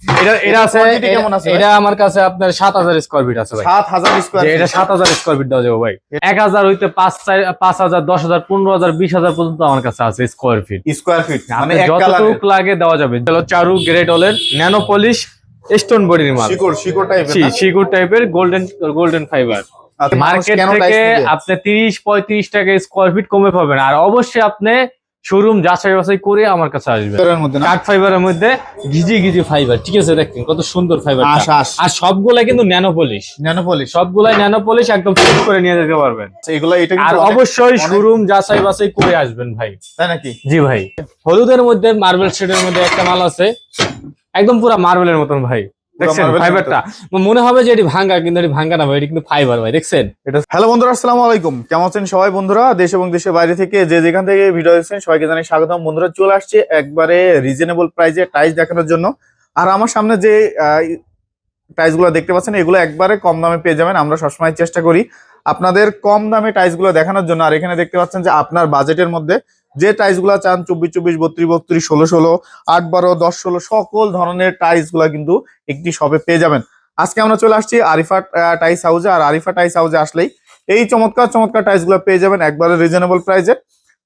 এটা এটা আছে, এটা আমার কাছে আপনার 7000 স্কয়ার ফিট আছে ভাই। 7000 স্কয়ার ফিট, এটা 7000 স্কয়ার ফিট দেওয়া যাবে ভাই। 1000 হইতে 5000 10000 15000 20000 পর্যন্ত আমার কাছে আছে স্কয়ার ফিট। স্কয়ার ফিট মানে এক যতটুকু লাগে দেওয়া যাবে। চলো চারু গ্রেড অলের ন্যানো পলিশ স্টোন বডির মাল, শিকড় টাইপের, শিকড় টাইপের গোল্ডেন ফাইবার। মার্কেট থেকে আপনি 30-35 টাকা স্কয়ার ফিট কমে পাবেন। আর অবশ্যই আপনি শোরুম যাচাই বাছাই করে আমার কাছে আসবেন। কাঠ ফাইবারের মধ্যে ঘিজি ফাইবার, ঠিক আছে? দেখেন কত সুন্দর ফাইবার। আর সবগুলা কিন্তু ন্যানো পলিশ, সবগুলাই ন্যানো পলিশ, একদম ফিট করে নিয়ে যেতে পারবেন। আর অবশ্যই শোরুম যাচাই বাছাই করে আসবেন ভাই, তাই নাকি? জি ভাই। হলুদের মধ্যে মার্বেল শেডের মধ্যে একটা মাল আছে, একদম পুরো মার্বেলের মতন ভাই। দেখছেন ফাইবারটা, মনে হবে যে এটি ভাঙ্গা, কিন্তু এটি ভাঙ্গা না ভাই, এটি কিন্তু ফাইবার ভাই। দেখছেন এটা। হ্যালো বন্ধুরা, আসসালামু আলাইকুম। কেমন আছেন সবাই বন্ধুরা? দেশ এবং দেশের বাইরে থেকে যে যেখান থেকে ভিডিও দেখছেন সবাইকে জানাই স্বাগতম। বন্ধুরা চলে আসছে একবারে রিজনেবল প্রাইসে টাইলস দেখানোর জন্য। আর আমার সামনে যে টাইলস গুলো দেখতে পাচ্ছেন এগুলো একবারে কম দামে পেয়ে যাবেন। আমরা সবসময় চেষ্টা করি আপনাদের কম দামে টাইলস গুলো দেখানোর জন্য। আর এখানে দেখতে পাচ্ছেন যে আপনার বাজেটের মধ্যে যে টাইলস গুলা চান, 24-24, 32-32, 16-16, 8-12, 10-16 সকল ধরনের টাইলস গুলা কিন্তু একটি শপে পেয়ে যাবেন। আজকে আমরা চলে আসছি আরিফা টাইলস হাউসে। আর আরিফা টাইলস হাউসে আসলেই এই চমৎকার টাইলস গুলো পেয়ে যাবেন একবারে রিজনেবল প্রাইসে।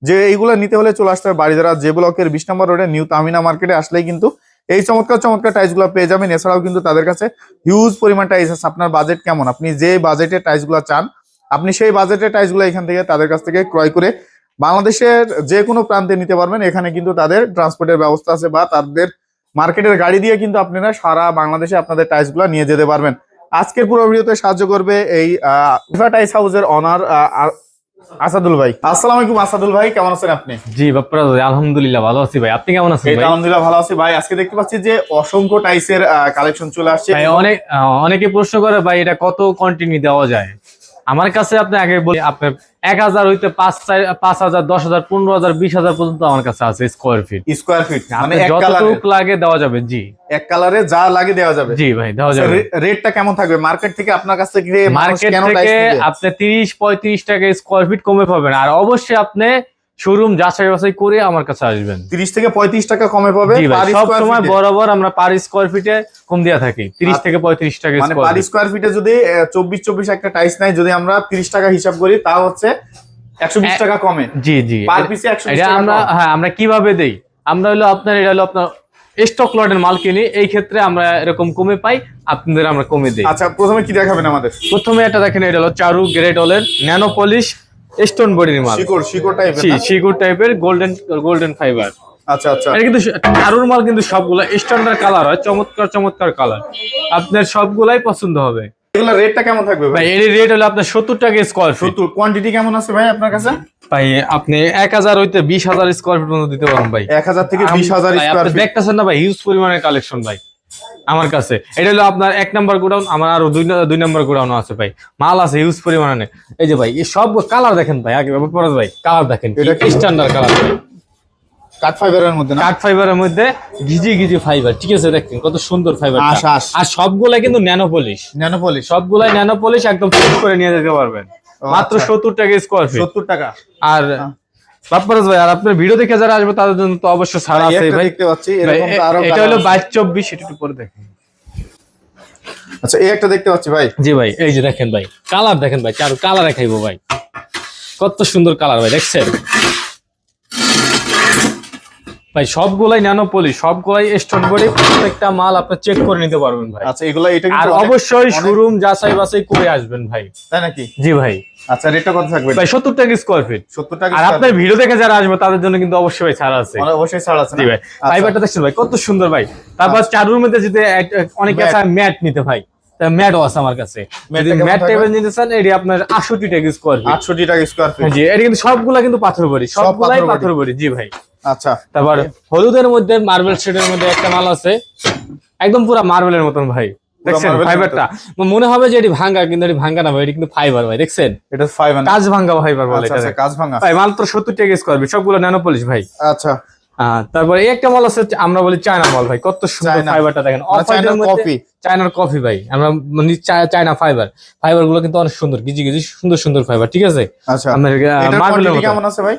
যে এইগুলো নিতে হলে চলে আসতে হবে বাড়িধারা জে ব্লকের 20 নম্বর রোডে নিউ তামিনা মার্কেটে আসলেই কিন্তু এই চমৎকার টাইলস গুলো পেয়ে যাবেন। এছাড়াও কিন্তু তাদের কাছে হিউজ পরিমাণ টাইলস আছে। আপনার বাজেট কেমন, আপনি যে বাজেটের টাইলস গুলো চান, আপনি সেই বাজেটের টাইলস গুলো এখান থেকে তাদের কাছ থেকে ক্রয় করে বাংলাদেশের যে কোনো প্রান্তে নিতে পারবেন। এখানে কিন্তু তাদের ট্রান্সপোর্টের ব্যবস্থা আছে, বা তাদের মার্কেটের গাড়ি দিয়ে কিন্তু আপনারা সারা বাংলাদেশে আপনাদের টাইলস গুলো নিয়ে যেতে পারবেন। আজকের পুরো ভিডিওতে সাহায্য করবে এই আরিফা টাইলস হাউসের অনার আসাদুল ভাই। আসসালামু আলাইকুম আসাদুল ভাই, কেমন আছেন আপনি? জি বাপ্পা, আলহামদুলিল্লাহ ভালো আছি ভাই। আপনি কেমন আছেন? আলহামদুলিল্লাহ ভালো আছি ভাই। আজকে দেখতে পাচ্ছি যে অসংখ্য টাইলসের কালেকশন চলে আসছে। অনেকে প্রশ্ন করে ভাই এটা কত কন্টিনিউ দেওয়া যায়। আমার কাছে আপনি আগে বলি, আপনার 1000 হইতে 5000 10000 15000 20000 পর্যন্ত আমার কাছে আছে স্কয়ার ফিট মানে যতটুকু লাগে দেওয়া যাবে। জি, এক কালারে যা লাগে দেওয়া যাবে। জি ভাই দেওয়া যাবে। রেটটা কেমন থাকবে মার্কেট থেকে আপনার কাছ থেকে? মার্কেট থেকে আপনি 30-35 টাকা স্কয়ার ফিট কমে পাবেন। আর অবশ্যই আপনি শোরুম যাচাই বাছাই করে আমার কাছে আসবেন। 30 থেকে 35 টাকা কমে পাবে। সব সময় বরাবর আমরা পার স্কয়ার ফিটে কম দিয়া থাকি, 30 থেকে 35 টাকা মানে পার স্কয়ার ফিটে যদি 24-24 একটা টাইলস নাই, যদি আমরা 30 টাকা হিসাব করি তা হচ্ছে 120 টাকা কমে। জি জি, পার পিসে 120 টাকা। আমরা কিভাবে দেই, আমরা হলো আপনার এটা হলো আপনার স্টক লটের মাল কিনি, এই ক্ষেত্রে আমরা এরকম কমে পাই, আপনাদের আমরা কমে দেই। আচ্ছা, প্রথমে কি দেখাবেন আমাদের? প্রথমে এটা দেখেন, এটা হলো চারু গ্রেড অলের ন্যানো পলিশ স্টোন বডির মাল, শিকড় টাইপের গোল্ডেন ফাইবার। আচ্ছা আচ্ছা, এটা কিন্তু চারুর মাল, কিন্তু সবগুলা স্ট্যান্ডার্ড কালার হয়, চমৎকার কালার, আপনার সবগুলাই পছন্দ হবে। এগুলা রেটটা কেমন থাকবে ভাই? এর রেট হলো আপনার 70 টাকা স্কয়ার ফিট। 70। কোয়ান্টিটি কেমন আছে ভাই আপনার কাছে? ভাই আপনি 1000 হইতে 20000 স্কয়ার ফিট পর্যন্ত দিতে পারেন ভাই। 1000 থেকে 20000 স্কয়ার ফিট দেখতেছেন না ভাই, হিউজ পরিমাণের কালেকশন ভাই আমার কাছে। এটা হলো আপনার 1 নাম্বার গোডাউন, আমার আরো 2 নাম্বার গোডাউন আছে ভাই, মাল আছে হিউজ পরিমাণে। এই যে ভাই এই সব কালার দেখেন ভাই, আগে পরে ভাই কালার দেখেন, এটা স্ট্যান্ডার্ড কালার ভাই, কাঠ ফাইবারের মধ্যে না? কাঠ ফাইবারের মধ্যে ঘিজি ফাইবার, ঠিক আছে? দেখেন কত সুন্দর ফাইবার। আর সবগুলাই কিন্তু ন্যানো পলিশ, সবগুলাই ন্যানো পলিশ, একদম ফিট করে নিয়ে যেতে পারবেন মাত্র 70 টাকা স্কয়ার ফিট। 70 টাকা। আর বাপ্পারাজ ভাই, আর আপনার ভিডিও দেখে যারা আসবে তাদের জন্য তো অবশ্যই ছাড় আছে ভাই। দেখতে পাচ্ছি এরকম আরো, এটা হলো 22-24, এটা একটু পরে দেখেন। আচ্ছা, এই একটা দেখতে পাচ্ছি ভাই। জি ভাই, এই যে দেখেন ভাই, কালার দেখেন ভাই, চারু কালার দেখাইবো ভাই, কত সুন্দর কালার ভাই, দেখছেন ভাই? সবগুলাই ন্যানো পলিশ, সবগুলাই স্টোন বডি, প্রত্যেকটা মাল আপনি চেক করে নিতে পারবেন ভাই। আচ্ছা, এগুলা এটা আর অবশ্যই শোরুম যাচাই বাছাই করে আসবেন ভাই, তাই নাকি? জি ভাই। আচ্ছা, রেটটা কত থাকবে ভাই? 70 টাকা স্কয়ার ফিট। 70 টাকা। আর আপনার ভিডিও দেখে যারা আসবে তাদের জন্য কিন্তু অবশ্যই ভাই ছাড় আছে। অবশ্যই ছাড় আছে। জি ভাই, ফাইবারটা দেখছেন ভাই কত সুন্দর ভাই। তারপর চারুর মধ্যে যদি অনেকে আছে ম্যাট নিতে ভাই, ম্যাটও আছে আমার কাছে। ম্যাট টেবিল নিতে চান, এটি আপনার 68 টাকা স্কয়ার ফিট। 68 টাকা স্কয়ার ফিট। জি, এটা কিন্তু সবগুলা কিন্তু পাথর বডি, সবগুলাই পাথর বডি। জি ভাই। আচ্ছা, তারপর হলুদের মধ্যে মার্বেল শেডের মধ্যে একটা মাল আছে, একদম পুরো মার্বেলের মতন ভাই। দেখছেন ফাইবারটা, মনে হবে যে এটি ভাঙ্গা, কিন্তু এটি ভাঙ্গা না ভাই, এটি কিন্তু ফাইবার ভাই। দেখছেন এটা ফাইবার, কাজ ভাঙ্গা ফাইবার বলে এটা। আচ্ছা, কাজ ভাঙ্গা ভাই মাত্র 70 টাকা স্কয়ার ফিট, সবগুলো ন্যানো পলিশ ভাই। আচ্ছা, তারপরে এই একটা মাল আছে, আমরা বলি চায়না মাল ভাই, কত সুন্দর ফাইবারটা দেখেন, চায়নার কফি ভাই, আমরা চায়না ফাইবার গুলো কিন্তু অনেক সুন্দর, গিজি সুন্দর ফাইবার, ঠিক আছে? আচ্ছা, মার্বেলের কেমন আছে ভাই?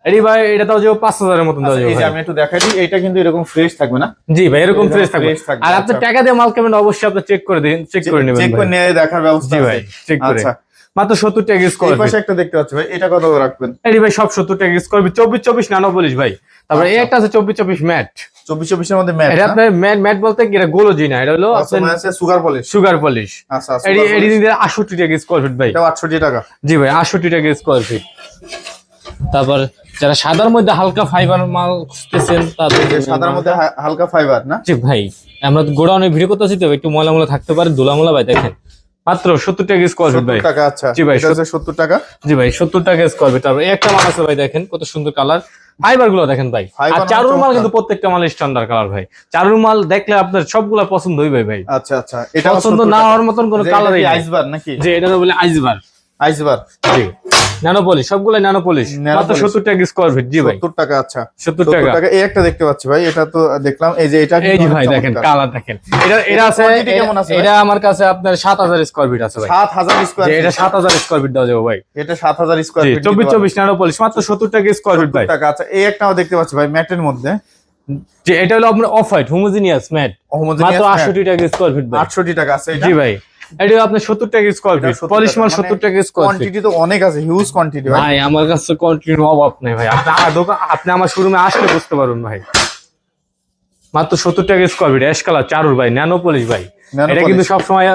এডি ভাই এটা তো যে 5000 এর মতন দাও এই যে আমি একটু দেখাই দিই, এটা কিন্তু এরকম ফ্রেশ থাকবে না? জি ভাই এরকম ফ্রেশ থাকবে। আর আপনি টাকা দিয়ে মাল কিনবেন অবশ্যই আপনি চেক করে দিন, চেক করে নেবেন, চেক করে নিয়ে দেখার ব্যবস্থা আছে। জি ভাই চেক করে। আচ্ছা মাত্র 70 টাকা স্কয়ার ফিট। এই পাশে একটা দেখতে পাচ্ছি ভাই, এটা কত রাখবেন? এডি ভাই সব 70 টাকা স্কয়ার ফিট, 24 ন্যানো পলিশ ভাই। তারপরে এই একটা আছে 24 ম্যাট। 24 এর মধ্যে ম্যাট, এটা আপনার ম্যাট বলতে কি, এটা গোলোজি না, এটা হলো আপনার আছে সুগার পলিশ। Sugar polish. আচ্ছা এডি 68 টাকা স্কয়ার ফিট ভাই। এটা 68 টাকা। জি ভাই 68 টাকা স্কয়ার ফিট। তারপর যারা সাদার মধ্যে হালকা ফাইবার মাল খুঁজতেছেন তাদের, সাদার মধ্যে হালকা ফাইবার না? জি ভাই আমরা গোডাউনে ভিডিও করতেছি তো একটু ময়লা ময়লা থাকতে পারে, ধুলামুলা ভাই দেখেন মাত্র 70 টাকা স্কয়ার ফিট ভাই। 70 টাকা। আচ্ছা জি ভাই এটা হচ্ছে 70 টাকা। জি ভাই 70 টাকা স্কয়ার ফিট। তারপর একটা মাল আছে ভাই দেখেন কত সুন্দর কালার, ফাইবার গুলো দেখেন ভাই। আর চারুর মাল কিন্তু প্রত্যেকটা মাল স্ট্যান্ডার্ড কালার ভাই। চারুর মাল দেখলে আপনার সবগুলা পছন্দ হইবে ভাই। আচ্ছা আচ্ছা, এটা পছন্দ না হওয়ার মতন কোনো কালার নেই। আইসবার নাকি? জি এটা বলে আইসবার। আইসবার জি ন্যানো পলিশ, সবগুলাই ন্যানো পলিশ, মাত্র 70 টাকা স্কয়ার ফিট। জি ভাই 70 টাকা। আচ্ছা 70 টাকা। এই একটা দেখতে পাচ্ছি ভাই, এটা তো দেখলাম, এই যে এটা এই যে ভাই দেখেন কালার দেখেন, এটা আছে, এটা আমার কাছে আপনার 7000 স্কয়ার ফিট আছে ভাই। 7000 স্কয়ার ফিট? এটা 7000 স্কয়ার ফিট দাও যাবে ভাই। এটা 7000 স্কয়ার ফিট। 24 ন্যানো পলিশ মাত্র 70 টাকা স্কয়ার ফিট ভাই। টাকা। আচ্ছা এই একটাও দেখতে পাচ্ছি ভাই ম্যাটের মধ্যে, যে এটা হলো আপনার অফ হোয়াইট হোমোজেনিয়াস ম্যাট, মাত্র 68 টাকা স্কয়ার ফিট ভাই। 68 টাকা আছে এটা? জি ভাই এটা আপনার 70 টাকা স্কয়ার ফিট, পলিশ মাল 70 টাকা স্কয়ার ফিট। কোয়ান্টিটি তো অনেক আছে, হিউজ কোয়ান্টিটি ভাই। আমার কাছে কোয়ান্টিটির অভাব নেই ভাই, আপনি আমার শোরুমে আসলে বুঝতে পারবেন ভাই। মাত্র 70 টাকা স্কয়ার ফিট, অ্যাশ কালার চারুর ভাই, ন্যানো পলিশ ভাই। এটা কিন্তু সবসময়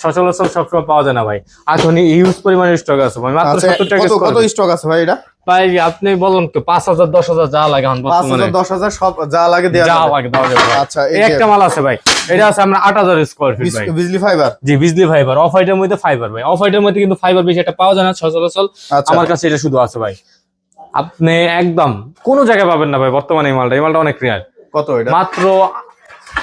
সচরাচর সবসময় পাওয়া যায় না ভাই, এখন হিউজ পরিমাণে স্টক আছে ভাই। মাত্র 70 টাকা স্কয়ার ফিট। কত স্টক আছে ভাই এটা? ভাই আপনি বলুন তো 5000 10000 যা লাগে এখন বর্তমানে, 5000 10000 সব যা লাগে দেয়া যাবে। আচ্ছা এই একটা মাল আছে ভাই, এটা আছে আমরা 8000 স্কয়ার ফিট ভাই, বিজলি ফাইবার। জি বিজলি ফাইবার, অফ হোয়াইটের মধ্যে ফাইবার ভাই। অফ হোয়াইটের মধ্যে কিন্তু ফাইবার বেশি একটা পাওয়া যায় না সচরাচর, আমার কাছে এটা শুধু আছে ভাই। আপনি একদম কোন জায়গায় পাবেন না ভাই বর্তমানে এই মালটা অনেক রেয়ার। কত এটা? মাত্র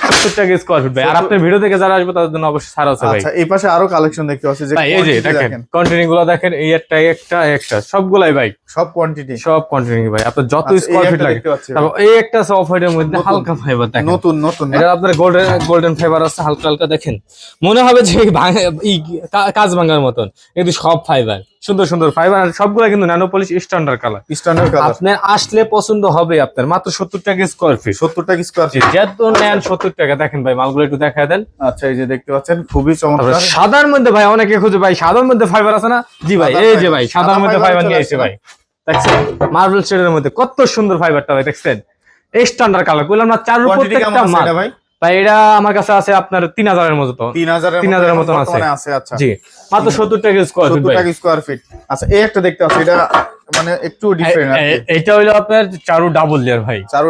70 টাকা স্কয়ার ফিট ভাই। আর আপনার ভিডিও থেকে যারা আসবে তাদের জন্য অবশ্যই ছাড় আছে ভাই। আচ্ছা এই পাশে আরো কালেকশন দেখতে পাচ্ছি, যে এই যে দেখেন কন্টেইনার গুলো দেখেন, এই একটা সবগুলাই ভাই, সব কোয়ান্টিটি, সব কন্টেইনার ভাই। আপনার যত স্কয়ার ফিট লাগে। তারপর এই একটা আছে অফ হোয়াইটের মধ্যে হালকা ফাইবার দেখেন, নতুন এটা আপনার গোল্ডেন ফাইবার আছে হালকা হালকা দেখেন, মনে হবে যে কাজ ভাঙার মতন, কিন্তু সব ফাইবার, সুন্দর ফাইবার, আর সবগুলা কিন্তু ন্যানো পলিশ স্ট্যান্ডার্ড কালার। আপনার আসলে পছন্দ হবে আপনার। মাত্র 70 টাকা স্কয়ার ফিট। 70 টাকা স্কয়ার ফিট যত নেন 70 টাকা। দেখেন ভাই মালগুলো একটু দেখায় দেন। আচ্ছা এই যে দেখতে পাচ্ছেন খুবই চমৎকার। সাদার মধ্যে ভাই অনেকে খুঁজে ভাই, সাদার মধ্যে ফাইবার আছে না? জি ভাই এই যে ভাই সাদার মধ্যে ফাইবার নিয়ে এসেছে ভাই, দেখছেন মার্বেল শেডের মধ্যে কত সুন্দর ফাইবারটা ভাই, দেখছেন স্ট্যান্ডার্ড কালার। বললাম না চারুর প্রত্যেকটা মাল ভাই। এটা আমার কাছে আছে আপনার 3000 এর মতো, 3000 এর মতো আছে। আচ্ছা জি মাত্র 70 টাকা স্কয়ার ফিট ভাই। 70 টাকা স্কয়ার ফিট। আচ্ছা এই একটা দেখতে পাচ্ছি, এটা মানে একটু ডিফারেন্ট আছে। এটা হলো আপনার চারু ডাবল লেয়ার ভাই, চারু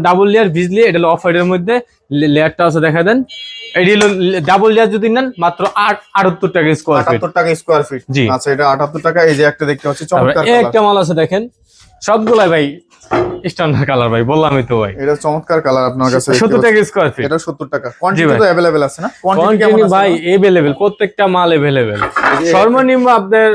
ডাবল লেয়ার বিজলি। এটা হলো অফ হোয়াইটের মধ্যে লেয়ারটা আছে দেখা দেন। এটি হলো ডাবল লেয়ার যদি নেন মাত্র 78 টাকা স্কয়ার ফিট। 78 টাকা স্কয়ার ফিট। জি আচ্ছা এটা 78 টাকা। এই যে একটা দেখতে পাচ্ছি চমৎকার কালার, একটা মাল আছে দেখেন, সবগুলাই ভাই স্ট্যান্ডার্ড কালার ভাই, বললামই তো ভাই। এটা চমৎকার কালার আপনার কাছে। 70 টাকা স্কয়ার ফিট। এটা 70 টাকা। কোয়ান্টিটি তো अवेलेबल আছে না? কোয়ান্টিটি কেমন আছে ভাই? अवेलेबल, প্রত্যেকটা মাল अवेलेबल। সর্বনিম্ন আপনার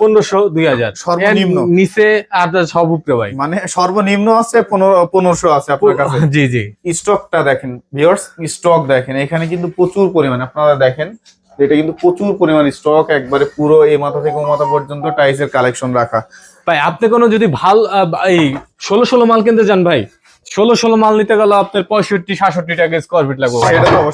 1500 2000 সর্বনিম্ন, নিচে আর সব উপরে ভাই, মানে সর্বনিম্ন আছে 1500 আছে আপনার কাছে। জি জি। স্টকটা দেখেন ভিউয়ার্স, স্টক দেখেন, এখানে কিন্তু প্রচুর পরিমাণে আপনারা দেখেন, এটা কিন্তু প্রচুর পরিমাণ স্টক, একবারে পুরো এই মাথা থেকে ও মাথা পর্যন্ত টাইলসের কালেকশন রাখা ভাই। আপনি কোনো যদি ভালো এই 16 মাল কিনতে যান ভাই, 16 মাল নিতে গেলে আপনার 65-67 টাকা স্কয়ার ফিট লাগবে।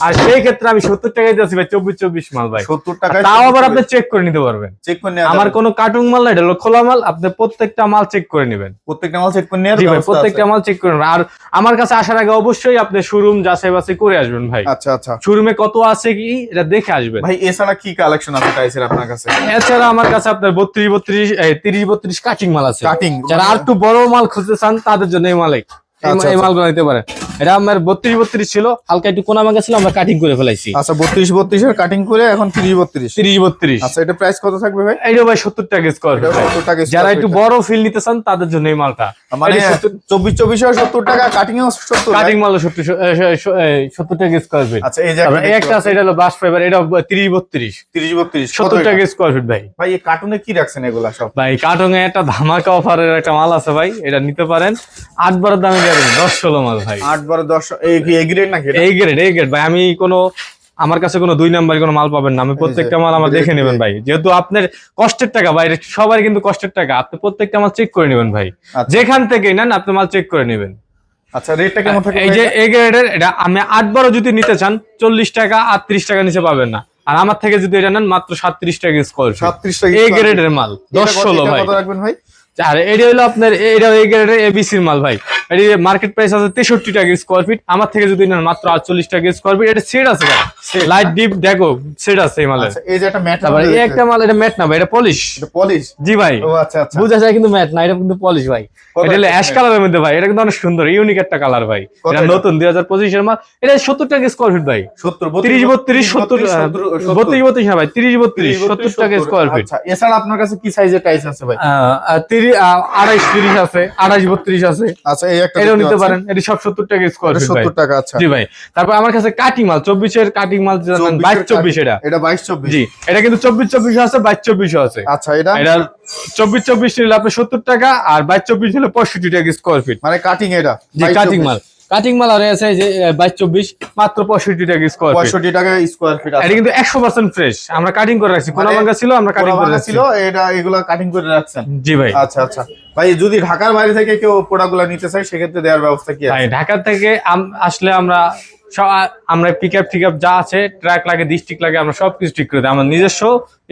আর সেই ক্ষেত্রে আমি 70 টাকায় দিচ্ছি ভাই 24 মাল ভাই, 70 টাকায়। তাও আবার আপনি চেক করে নিতে পারবেন। চেক করে নিতে, আমার কোনো কার্টুন মাল না, এটা হলো খোলা মাল। আপনি প্রত্যেকটা মাল চেক করে নেবেন, প্রত্যেকটা মাল চেক করে নিয়ে। জি ভাই প্রত্যেকটা মাল চেক করে নেবেন। আর আমার কাছে আসার আগে অবশ্যই আপনি শোরুম যাচাই বাছাই করে আসবেন ভাই। আচ্ছা আচ্ছা, শোরুমে কত আছে কি এটা দেখে আসবেন ভাই। এছাড়া কি কালেকশন আছে টাইলসের আপনার কাছে? এছাড়া আমার কাছে আপনার 30-32 কাটিং মাল আছে। কাটিং, যারা আর একটু বড় মাল খুঁজতে চান তাদের জন্য এই মালগুলো নিতে পারেন। এটা আমার 32 ছিল, হালকা একটু কোনা ভাঙা ছিল, আমরা কাটিং করে ফেলাইছি। আচ্ছা 32 এর কাটিং করে এখন 30-32। আচ্ছা এটা প্রাইস কত থাকবে ভাই? এইটা ভাই 70 টাকা স্কয়ার ফিট। 70 টাকা। যারা একটু বড় ফিল নিতে চান তাদের জন্য এই মালটা, মানে 24 70 টাকা, কাটিং এও 70, কাটিং মাল 70 টাকা স্কয়ার ফিট। আচ্ছা এই যে একটা আছে, এটা হলো বাস ফাইবার, এটা 30-32 70 টাকা স্কয়ার ফিট ভাই। ভাই এই কার্টুনে কি রাখছেন এগুলা সব? ভাই কার্টুনে একটা ধামাকা অফারের একটা মাল আছে ভাই, এটা নিতে পারেন। 8-12 দামে দিয়ে দেবেন, 10-16 মাল ভাই। 8-12-10 এই গ্রেড নাকি? এই গ্রেড ভাই। আমি কোনো আমার কাছে কোনো 2 নাম্বার কোনো মাল পাবেন না, আমি প্রত্যেকটা মাল আমার দেখে নেবেন ভাই, যেহেতু আপনার কষ্টের টাকা ভাই, সবার কিন্তু কষ্টের টাকা, আপনি প্রত্যেকটা মাল চেক করে নেবেন ভাই, যেখান থেকে নেন আপনি মাল চেক করে নেবেন। আচ্ছা রেটটা কেমন থাকে? এই যে এ গ্রেডের এটা আমি 8 বারও যদি নিতে চান 40 টাকা 38 টাকা নিচে পাবেন না, আর আমার থেকে যদি এটা নেন মাত্র 37 টাকা স্কয়ার ফিট, 37 টাকা এ গ্রেডের মাল 10-16 ভাই। কত রাখবেন ভাই? আর এটা হলো আপনার এটা এই গ্রেডের এবিসির মাল ভাই, এটি মার্কেট প্রাইস আছে 63 টাকা স্কয়ার ফিট, আমার থেকে যদি নেন মাত্র 48 টাকা স্কয়ার ফিট। এটা সেট আছে ভাই, লাইট ডিপ দেখো সেট আছে এই মালের। আচ্ছা এই যে একটা ম্যাট, তারপর এই একটা মাল, এটা ম্যাট না ভাই, এটা পলিশ। এটা পলিশ? জি ভাই। ও আচ্ছা আচ্ছা, বুঝা যায় কিন্তু ম্যাট না, এটা কিন্তু পলিশ ভাই। এটা হলো অ্যাশ কালারের মধ্যে ভাই, এটা কিন্তু অনেক সুন্দর ইউনিক একটা কালার ভাই, এটা নতুন 2025 এর মাল। এটা 70 টাকা স্কয়ার ফিট ভাই, 70 30 32 70 32 32 হ্যাঁ ভাই, 30 32 70 টাকা স্কয়ার ফিট। আচ্ছা এছাড়া আপনার কাছে কি সাইজের টাইলস আছে ভাই? 28 30 আছে, 28 32 আছে। আচ্ছা এই একটা এটাও নিতে পারেন, এটি সব 70 টাকা স্কয়ার ফিট ভাই। 70 টাকা। আচ্ছা জি ভাই। তারপর আমার কাছে কাটিং মাল 24 এর কাটিং মাল 22 24 এটা 22 24? জি, এটা কিন্তু 24 24 আছে, 22 24 আছে। আচ্ছা এটা 24 24 নিলে আপনি 70 টাকা, আর 22 24 নিলে 65 টাকা স্কয়ার ফিট। মানে কাটিং এটা? জি কাটিং মাল, কাটিং মাল আর আছে যে 22 24 মাত্র 65 টাকা স্কয়ার ফিট। 65 টাকা স্কয়ার ফিট। এটা কিন্তু 100% ফ্রেশ, আমরা কাটিং করে রাখছি, কোনা ভাঙা ছিল আমরা কাটিং করে রাখছি। ছিল এটা, এগুলা কাটিং করে রাখছেন? জি ভাই। আচ্ছা আচ্ছা ভাই, যদি ঢাকার বাইরে থেকে কেউ প্রোডাক্টগুলো নিতে চায় সেক্ষেত্রে দেওয়ার ব্যবস্থা কি আছে? ভাই ঢাকা থেকে আসলে আমরা পিকআপ টিকআপ যা আছে, ট্রাক লাগে, ডিস্ট্রিক্ট লাগে, আমরা সবকিছু ঠিক করে দিই। আমার নিজস্ব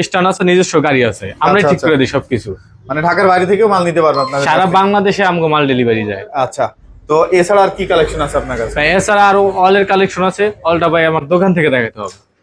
স্ট্যান্ড আছে, নিজস্ব গাড়ি আছে, আমরাই ঠিক করে দিই সবকিছু। মানে ঢাকার বাইরে থেকেও মাল নিতে পারবেন আপনারা? সারা বাংলাদেশে আমগো মাল ডেলিভারি যায়। আচ্ছা, তো এছাড়া আর কি কালেকশন আছে আপনার কাছে? এছাড়া আরো অলের কালেকশন আছে, অলটা ভাই আমার দোকান থেকে দেখাতে হবে।